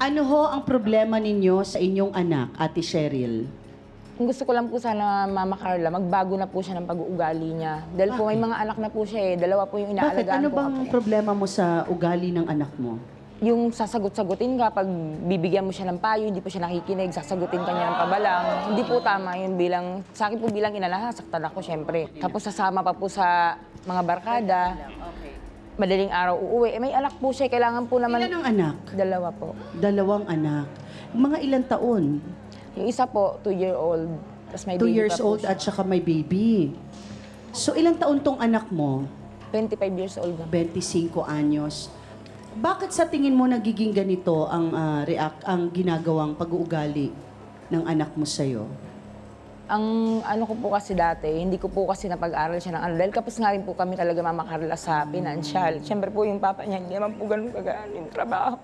Ano ho ang problema ninyo sa inyong anak, Ate Cheryl? Kung gusto ko lang po sana, Mama Carla, magbago na po siya ng pag-uugali niya. Dahil po may mga anak na po siya eh. Dalawa po yung inaalagaan Bakit? Ano po bang problema mo sa ugali ng anak mo? Yung sasagot-sagutin ka, pag bibigyan mo siya ng payo, hindi po siya nakikinig, sasagutin ka niya ng pabalang. Hindi po tama yun bilang, sa akin po bilang ina, nasaktan ako syempre. Tapos sasama pa po sa mga barkada. Madaling araw uuwi. May anak po siya, kailangan po naman... Ilan ang anak? Dalawa po. Dalawang anak. Mga ilang taon? Yung isa po, 2-year-old. Tapos may 2 baby years pa po old siya. at saka may baby. So ilang taon tong anak mo? 25 years old na. 25 anyos. Bakit sa tingin mo nagiging ganito ang ang ginagawang pag-uugali ng anak mo sa'yo? Ang ano ko po kasi dati, hindi ko po kasi napag-aral siya ng ano. Dahil kapos nga rin po kami talaga, Mama Carla, sa financial. Siyempre po yung papa niya, hindi naman po ganun kagaan yung trabaho.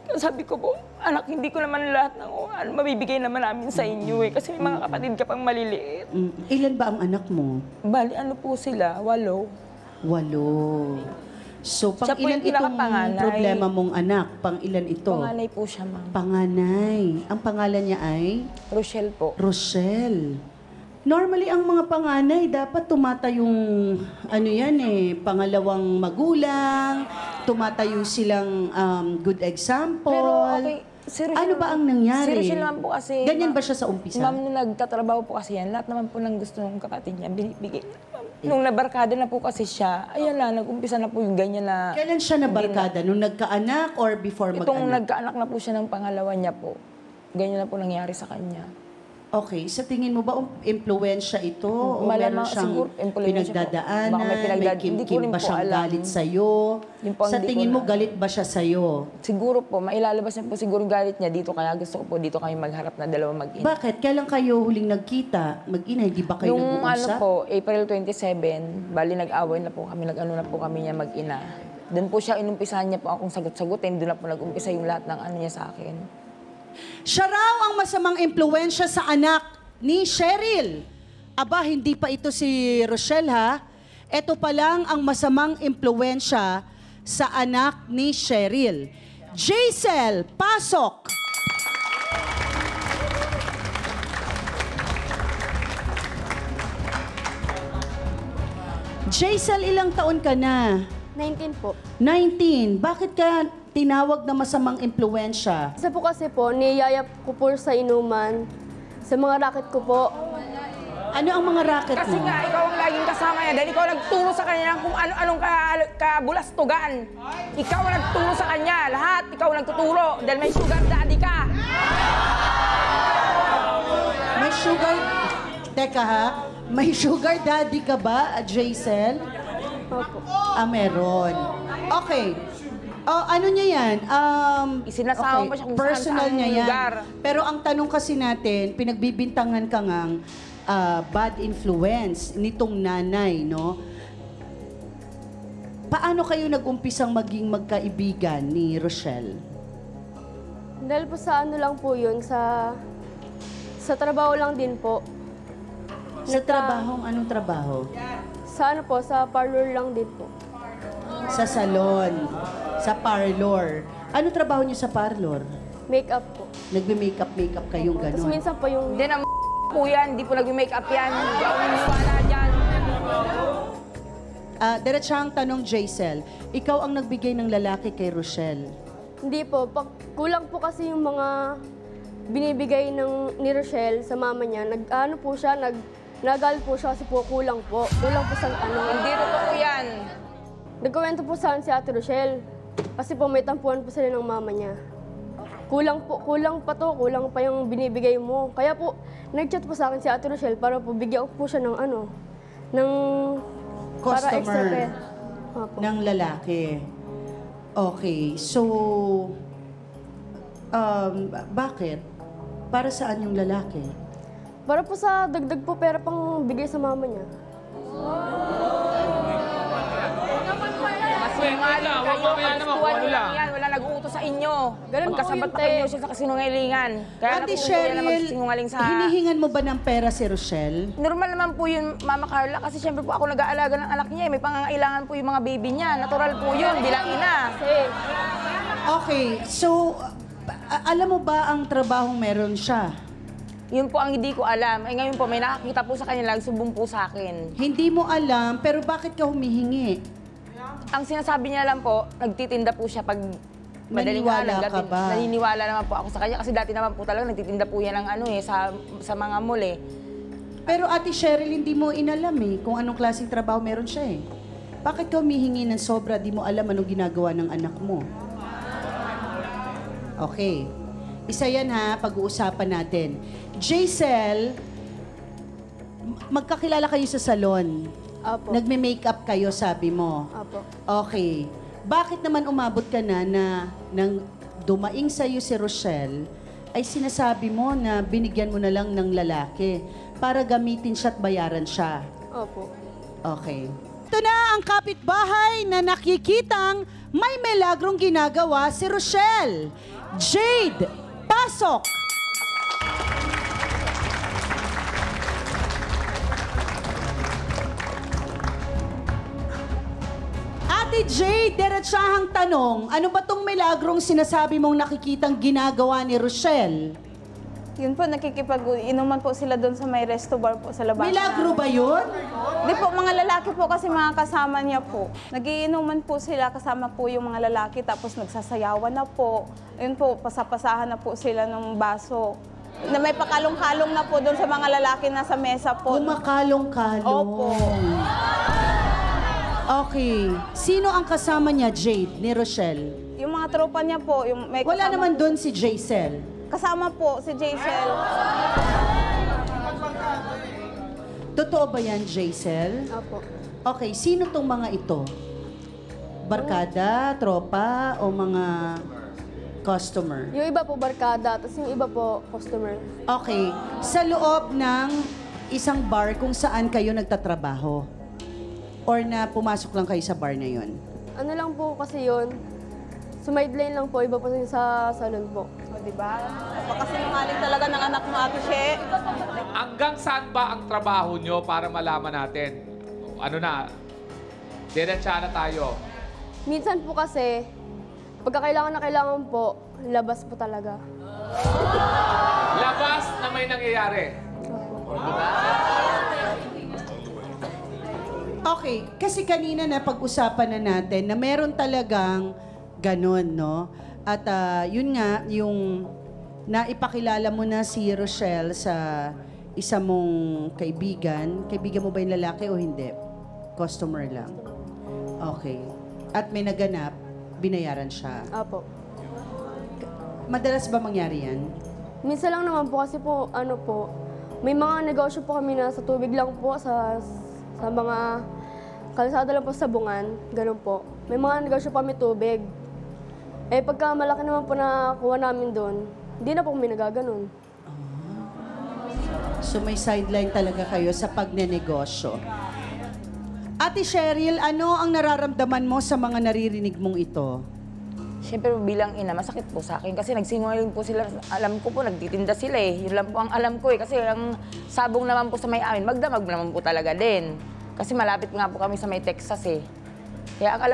Kaya sabi ko po, anak, hindi ko naman lahat ng ano, mabibigay naman namin sa inyo eh. Kasi may mga kapatid ka pang maliliit. Ilan ba ang anak mo? Bali, ano po sila? 8. 8. So, pang Siya po ilan yung itong pinakapanganay. problema mong anak? Pang ilan ito? Panganay po siya, ma'am. Panganay. Ang pangalan niya ay? Rochelle po. Rochelle. Normally, ang mga panganay, dapat tumatayong, ano yan eh, pangalawang magulang, tumatayo silang good example. Pero okay, si Rochelle, ano ba ang nangyari? Si Rochelle naman po kasi... Ganyan ba siya sa umpisa? Ma'am, nung nagtatrabaho po kasi yan, lahat naman po ng gusto ng kapatid niya, binibigay. Nung nabarkada na po kasi siya, ayan na, nag-umpisa na po yung ganyan na... Kailan siya nabarkada? Nung nagkaanak or before mag-anak? Itong nagkaanak na po siya ng pangalawa niya po. Ganyan na po nangyari sa kanya. Okay, sa tingin mo ba impluwensya ito? O meron Malamang siyang siguro, impluwensya po. pinagdadaanan? Baka may May hindi ko kim-kim rin ba po siyang alam. galit sa'yo? Yun po ang Sa hindi tingin ko mo, na- galit ba siya sa'yo? Siguro po, mailalabas niya po siguro galit niya dito, kaya gusto ko po dito kami magharap na dalawa mag-ina. Bakit? Kailan kayo huling nagkita? Mag-ina, hindi ba kayo Nung ano nag-uusap? po, April 27, bali nag-away na po kami, nag-ano na po kami niya mag-ina. Doon po siya, inumpisahan niya po akong sagot-sagutin, doon na po nag-umpisa yung lahat ng ano niya sa akin. Siya raw ang masamang impluensya sa anak ni Cheryl. Aba, hindi pa ito si Rochelle ha. Ito pa lang ang masamang impluensya sa anak ni Cheryl. Jaisel, pasok! Jaisel, ilang taon ka na? 19 po. 19. Bakit ka tinawag na masamang impluensya? Isa po kasi po, niyayap ko po sa inuman. Sa mga racket ko po. Ano ang mga racket Kasi mo? nga, ikaw ang laging kasama niya dahil ikaw nagturo sa kanya ng kung ano-anong kabulastugan. Ikaw ang nagturo sa kanya. Lahat, ikaw ang nagtuturo dahil may sugar daddy ka. May sugar... Teka ha, may sugar daddy ka ba, Jaisel? Opo. Meron. Okay. Ano niya yan? Isinasama pa siya kung personal saan-saan niya yan. lugar. Pero ang tanong kasi natin, pinagbibintangan ka ngang bad influence nitong nanay, no? Paano kayo nag-umpisang maging magkaibigan ni Rochelle? Dahil po sa ano lang po yun, sa trabaho lang din po. Sa trabaho, anong trabaho? Sa ano po, sa parlor lang din po. Sa salon, sa parlor. Ano trabaho niyo sa parlor? Make-up po. Nagbe-makeup kayong Tapos gano'n? minsan po yung... Hindi na po yan, hindi po nag-make-up yan. Hindi ako naniniwala dyan. Diretsahang tanong, Jaisel, ikaw ang nagbigay ng lalaki kay Rochelle. Hindi po, kulang po kasi yung mga binibigay ni Rochelle sa mama niya. Nag-ano po siya, nagalit po siya kasi po kulang po. Kulang po sa ano. Hindi totoo yan. Nagkwento po sa akin si Ate Rochelle. Kasi po may tampuan po sila ng mama niya. Kulang pa yung binibigay mo. Kaya po, nag-chat po sa akin si Ate Rochelle para po bigyan ko po siya ng ano, ng para extra Customer pay. Opo. ng lalaki. Okay, so, bakit? Para saan yung lalaki? Para po sa dagdag po pera pang bigay sa mama niya. Wala nag-uutos sa inyo. Ganun po Magkasabat yun, pa te. kayo siya sa kasinungalingan. Kaya na Ate po hindi na Cheryl, magsinungaling sa... hinihingan mo ba ng pera si Rochelle? Normal naman po yun, Mama Carla, kasi siyempre po ako nag-aalaga ng anak niya. May pangangailangan po yung mga baby niya. Natural po yun, bilang ina. Kasi Okay, so, Alam mo ba ang trabahong meron siya? Yun po ang hindi ko alam. Eh ngayon po, may nakakita po sa kanya, nagsumbong po sa akin. Hindi mo alam, pero bakit ka humihingi? Ang sinasabi niya lang po, nagtitinda po siya pag madaling Naniniwala araw. ka ba? Naniniwala naman po ako sa kanya. Kasi dati naman po talaga nagtitinda po yan ng sa mga mall eh. Pero Ate Cheryl, hindi mo inalam kung anong klaseng trabaho meron siya Bakit ka humihingi ng sobra, di mo alam anong ginagawa ng anak mo? Okay. Isa yan pag-uusapan natin. Jaisel, magkakilala kayo sa salon. Apo. Nagme-makeup kayo, sabi mo. Apo. Okay. Bakit naman umabot ka na nang dumaing sa'yo si Rochelle, ay sinasabi mo na binigyan mo na lang ng lalaki para gamitin siya at bayaran siya? Opo. Okay. Ito na ang kapitbahay na nakikitang may milagrong ginagawa si Rochelle. Jade, pasok! Ate Jade, diretsahang tanong, ano ba tong milagrong sinasabi mong nakikitang ginagawa ni Rochelle? Yun po, nakikipag-inuman po sila doon sa may resto bar po sa labas. Milagro ba yun? Di po, mga lalaki po kasi mga kasama niya po. Nagiinuman po sila, kasama po yung mga lalaki, tapos nagsasayawan na po. Yun po, pasapasahan na po sila ng baso. Na may pakalong-kalong na po doon sa mga lalaki na sa mesa po. Kumakalong-kalong. Opo. Okay. Sino ang kasama niya, Jade, ni Rochelle? Yung mga tropa niya po, yung may Wala kasama- naman doon si Jaisel. Kasama po si Jaisel. Totoo ba yan, Jaisel? Apo. Okay, sino tong mga ito? Barkada, tropa, o mga customer? Yung iba po barkada, tapos yung iba po customer. Okay, sa loob ng isang bar kung saan kayo nagtatrabaho? Or na pumasok lang kayo sa bar na yon? Ano lang po kasi yun, sumideline lang po, iba po yung sa salon po. O, diba? Napakasinungaling talaga ng anak mo, Ate She. Hanggang saan ba ang trabaho nyo para malaman natin? Ano na? Diretsa na tayo. Minsan po kasi, pagka kailangan na kailangan po, labas po talaga. Labas na may nangyayari. Okay, kasi kanina na pag-usapan na natin na meron talagang ganon, no? At yun nga, yung naipakilala mo na si Rochelle sa isa mong kaibigan. Kaibigan mo ba yung lalaki o hindi? Customer lang. Okay. At may naganap, binayaran siya. Apo. Madalas ba mangyari yan? Minsan lang naman po kasi po, ano po, may mga negosyo po kami na sa tubig lang po, sa mga kalsada lang po sa Bungan, ganun po. May mga negosyo po kami tubig. Eh pagka malaki naman po na kuha namin doon, hindi na po kami nagaganon. So may sideline talaga kayo sa pagnenegosyo. Ate Cheryl, ano ang nararamdaman mo sa mga naririnig mong ito? Siyempre bilang ina, masakit po sa akin kasi nagsinungaling po sila. Alam ko po, nagtitinda sila eh. Yun lang po ang alam ko eh. Kasi ang sabong naman po sa may amin, magdamag naman po talaga din. Kasi malapit nga po kami sa may Texas eh. Kaya ang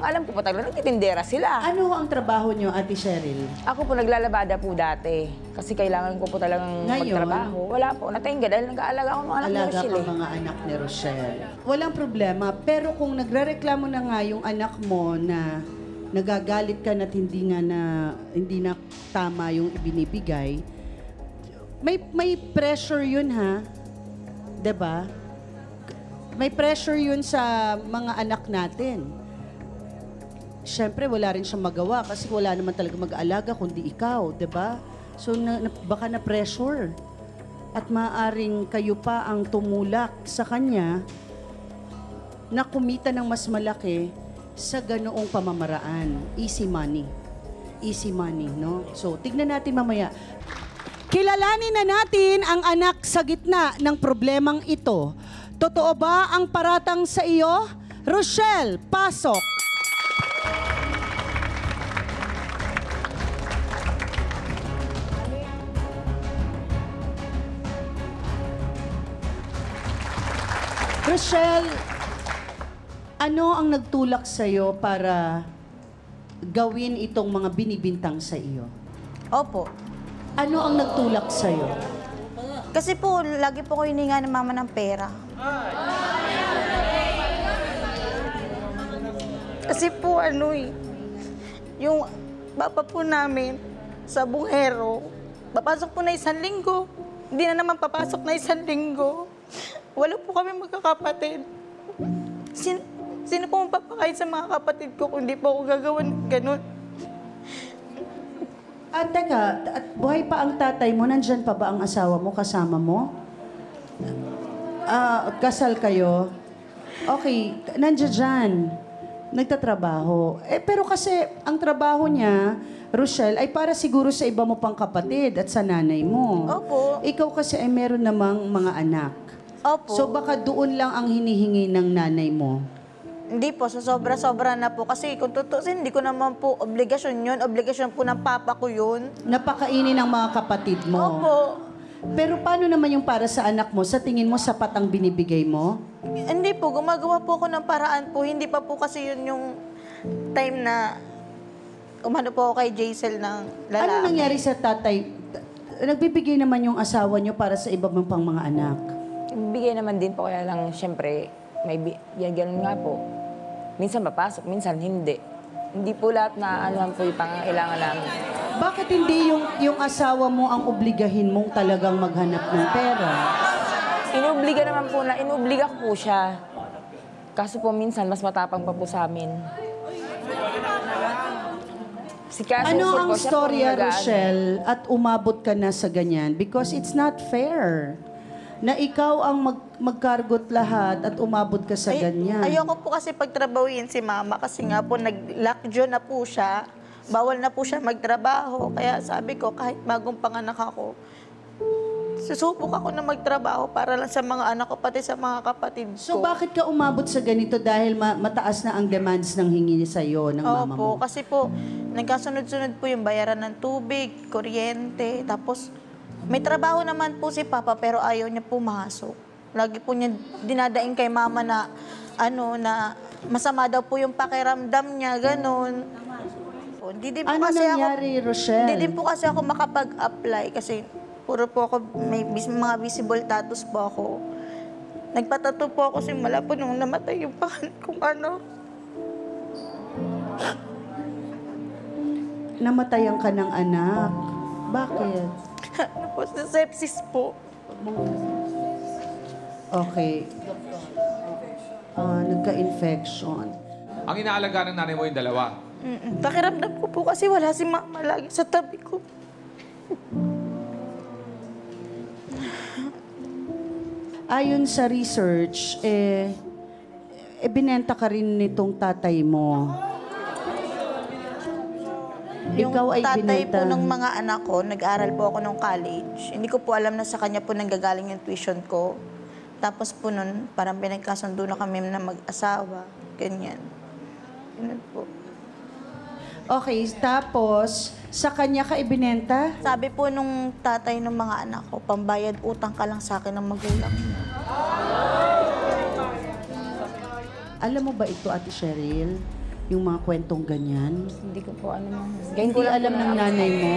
alam ko po talaga, nagtitindera sila. Ano ang trabaho nyo, Ate Cheryl? Ako po naglalabada po dati. Kasi kailangan ko po talagang Ngayon? magtrabaho. Wala po, natingga dahil nag-aalaga ako ng mga anak ni Alaga Rochelle ka eh. mga anak ni Rochelle. Walang problema, pero kung nagrereklamo na nga yung anak mo na nagagalit ka na hindi na tama yung ibinibigay, may pressure yun ha. 'Di ba? May pressure yun sa mga anak natin. Siyempre, wala rin siyang magawa kasi wala naman talaga mag-aalaga kundi ikaw, 'di ba? So baka na pressure. At maaaring kayo pa ang tumulak sa kanya na kumita ng mas malaki sa ganoong pamamaraan. Easy money. Easy money, no? So, tignan natin mamaya. Kilalanin na natin ang anak sa gitna ng problemang ito. Totoo ba ang paratang sa iyo? Rochelle, pasok. Rochelle, ano ang nagtulak sa iyo para gawin itong mga binibintang sa iyo? Opo. Ano ang nagtulak sa'yo? Kasi po, lagi po ko hininga ng mama ng pera. Kasi po yung papa po namin sa bungero, papasok po na 1 linggo. Hindi na naman papasok na 1 linggo. Wala po kami magkakapatid. Sino po magpapakain sa mga kapatid ko kung di po ako gagawa ng ganun? Teka, at buhay pa ang tatay mo, nandyan pa ba ang asawa mo, kasama mo? Kasal kayo? Okay, nandyan dyan. Nagtatrabaho. Pero kasi ang trabaho niya, Rochelle, ay para siguro sa iba mo pang kapatid at sa nanay mo. Opo. Ikaw kasi ay meron namang mga anak. Opo. So baka doon lang ang hinihingi ng nanay mo. Hindi po, so sobra-sobra na po. Kasi kung tutusin, hindi ko naman po obligasyon yun. Obligasyon po ng papa ko yun. Napakainin ng mga kapatid mo. Opo. Pero paano naman yung para sa anak mo? Sa tingin mo, sapat ang binibigay mo? Hindi po, gumagawa po ako ng paraan po. Hindi pa po kasi yun yung time na umano po ako kay Jaisel ng lalaki. Ano nangyari sa tatay? Nagbibigay naman yung asawa niyo para sa iba mong pang mga anak. Bigay naman din po, kaya lang, syempre, yan ganun nga po. Minsan mapasok, minsan hindi. Hindi po lahat na ano po yung pangangailangan namin. Bakit hindi yung asawa mo ang obligahin mong talagang maghanap ng pera? Inuobliga ko po siya. Kaso po minsan, mas matapang pa po sa amin. Ano ang storya, Rochelle, at umabot ka na sa ganyan? Because it's not fair na ikaw ang magkargot lahat at umabot ka sa ganyan. Ayoko po kasi pagtrabahuin si mama kasi nga po nag-lockjaw na po siya. Bawal na po siya magtrabaho. Kaya sabi ko, kahit bagong panganak ako, susubok ako na magtrabaho para lang sa mga anak ko, pati sa mga kapatid ko. So bakit ka umabot sa ganito dahil mataas na ang demands ng hingi sa'yo ng mama mo? Opo, kasi po, nagkasunod-sunod po yung bayaran ng tubig, kuryente, tapos may trabaho naman po si Papa pero ayaw niya pumasok. Lagi po niya dinadaing kay Mama na na masama daw po yung pakiramdam niya, ganun. Hindi din po Ano kasi nangyari, Rochelle? Hindi din po kasi ako makapag-apply kasi puro po ako, may mga visible tattoos po ako. Nagpatato po ako simula po nung namatay yung kung ano. Namatayan ka ng anak. Bakit? Ano po, sa sepsis po. Okay. Nagka-infection. Ang inaalaga ng nanay mo yung dalawa. Pakiramdam ko po kasi wala si Mama lagi sa tabi ko. Ayon sa research, binenta ka rin nitong tatay mo. Yung Ikaw ay tatay binenta. po ng mga anak ko, nag-aral po ako nung college. Hindi ko po alam na sa kanya po nanggagaling yung tuition ko. Tapos po nun, parang pinagkasundo na kami na mag-asawa. Ganyan. Ganun po. Okay, tapos sa kanya ka ibinenta? Sabi po nung tatay ng mga anak ko, pambayad utang ka lang sa akin ng magulang mo. Alam mo ba ito, Ate Cheryl? Yung mga kwentong ganyan? Hindi ko po alam. Hindi alam ng nanay mo?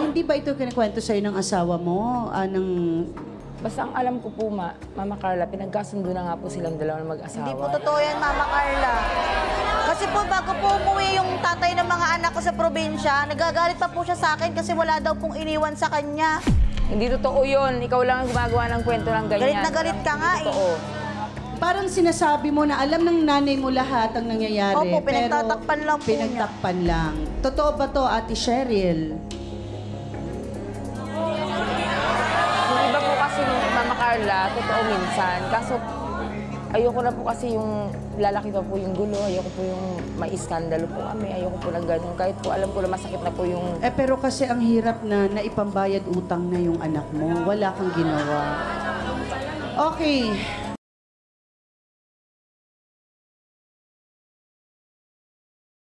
Hindi ba ito kinikwento sa'yo ng asawa mo? Basta ang alam ko po, Mama Carla, pinagkasundo na nga po silang dalawa na mag-asawa. Hindi po totoo yan, Mama Carla. Kasi po, bago po umuwi yung tatay ng mga anak ko sa probinsya, nagagalit pa po siya sa akin kasi wala daw pong iniwan sa kanya. Hindi totoo yun. Ikaw lang ang gumagawa ng kwento ng ganyan. Galit na galit ka nga eh. Totoo. Parang sinasabi mo na alam ng nanay mo lahat ang nangyayari. Opo, pinagtatakpan lang po niya. Pinagtakpan lang. Totoo ba to, Ate Cheryl? Yung iba po kasi Mama Carla, totoo minsan. Kaso ayoko na po kasi yung lalaki pa po yung gulo. Ayoko po yung maiskandalo po kami. Ayoko po lang ganun. Kahit po alam ko na masakit na po yung... Pero kasi ang hirap na naipambayad utang na yung anak mo. Wala kang ginawa. Okay.